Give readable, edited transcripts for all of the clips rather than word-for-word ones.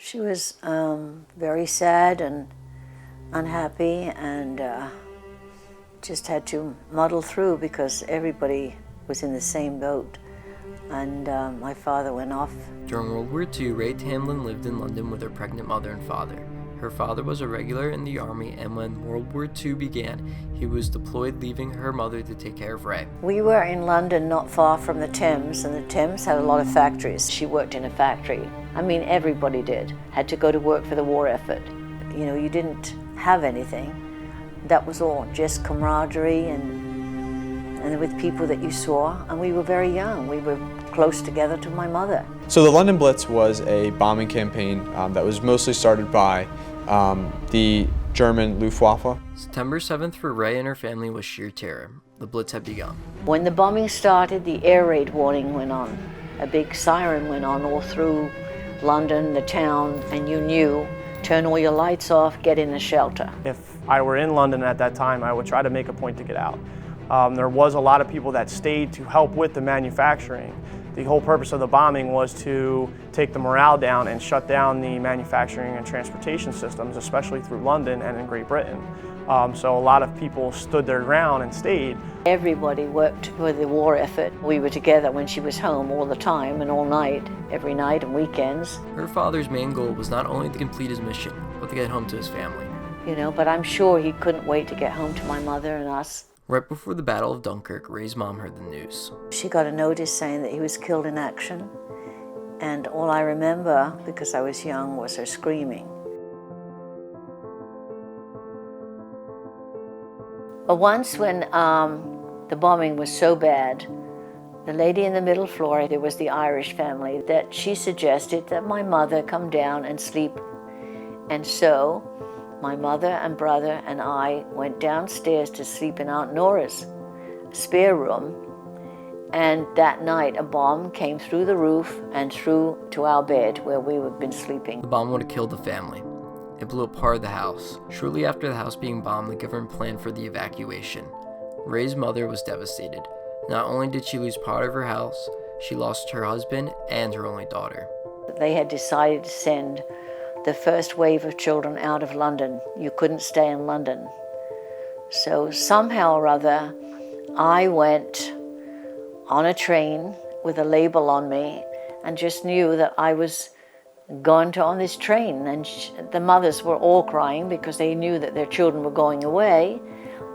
She was very sad and unhappy, and just had to muddle through because everybody was in the same boat. And my father went off. During World War II, Rae Tamblyn lived in London with her pregnant mother and father. Her father was a regular in the army, and when World War II began, he was deployed, leaving her mother to take care of Rae. We were in London, not far from the Thames, and the Thames had a lot of factories. She worked in a factory. I mean, everybody had to go to work for the war effort. You know, you didn't have anything. That was all just camaraderie and with people that you saw, and we were very young. We were close together to my mother. So the London Blitz was a bombing campaign that was mostly started by the German Luftwaffe. September 7th for Rae and her family was sheer terror. The Blitz had begun. When the bombing started, the air raid warning went on. A big siren went on all through London, the town, and you knew, turn all your lights off, get in a shelter. If I were in London at that time, I would try to make a point to get out. There was a lot of people that stayed to help with the manufacturing. The whole purpose of the bombing was to take the morale down and shut down the manufacturing and transportation systems, especially through London and in Great Britain. So a lot of people stood their ground and stayed. Everybody worked for the war effort. We were together when she was home all the time and all night, every night and weekends. Her father's main goal was not only to complete his mission, but to get home to his family. You know, but I'm sure he couldn't wait to get home to my mother and us. Right before the Battle of Dunkirk, Rae's mom heard the news. She got a notice saying that he was killed in action, and all I remember, because I was young, was her screaming. But once when the bombing was so bad, the lady in the middle floor, there was the Irish family, that she suggested that my mother come down and sleep. And so my mother and brother and I went downstairs to sleep in Aunt Nora's spare room, and that night a bomb came through the roof and through to our bed where we had been sleeping. The bomb would have killed the family. It blew up part of the house. Shortly after the house being bombed, the government planned for the evacuation. Rae's mother was devastated. Not only did she lose part of her house, she lost her husband and her only daughter. They had decided to send the first wave of children out of London. You couldn't stay in London. So somehow or other, I went on a train with a label on me and just knew that I was going to on this train. And the mothers were all crying because they knew that their children were going away.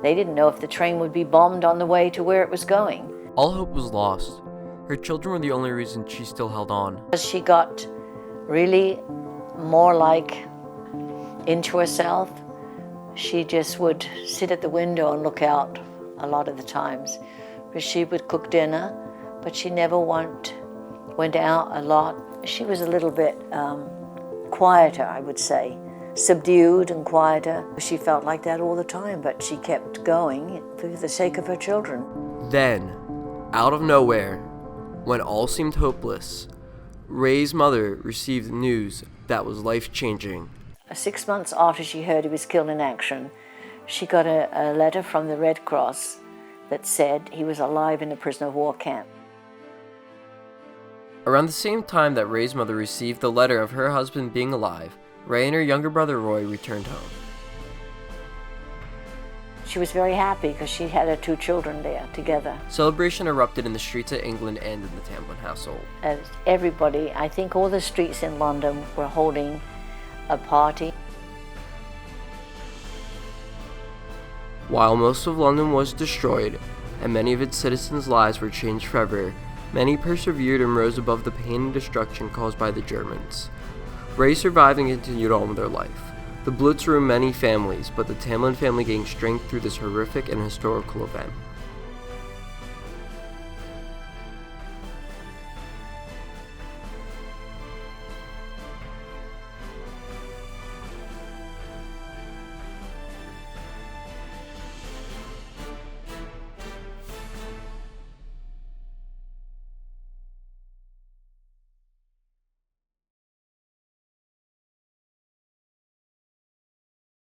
They didn't know if the train would be bombed on the way to where it was going. All hope was lost. Her children were the only reason she still held on. She got really more like into herself. She just would sit at the window and look out a lot of the times. But she would cook dinner, but she never went out a lot. She was a little bit quieter, I would say, subdued and quieter. She felt like that all the time, but she kept going for the sake of her children. Then, out of nowhere, when all seemed hopeless, Rae's mother received news that was life-changing. 6 months after she heard he was killed in action, she got a letter from the Red Cross that said he was alive in a prisoner of war camp. Around the same time that Rae's mother received the letter of her husband being alive, Rae and her younger brother Roy returned home. She was very happy because she had her 2 children there together. Celebration erupted in the streets of England and in the Tamblyn household. As everybody, I think all the streets in London were holding a party. While most of London was destroyed, and many of its citizens' lives were changed forever, many persevered and rose above the pain and destruction caused by the Germans. Rae survived and continued on with her life. The Blitz ruined many families, but the Tamblyn family gained strength through this horrific and historical event.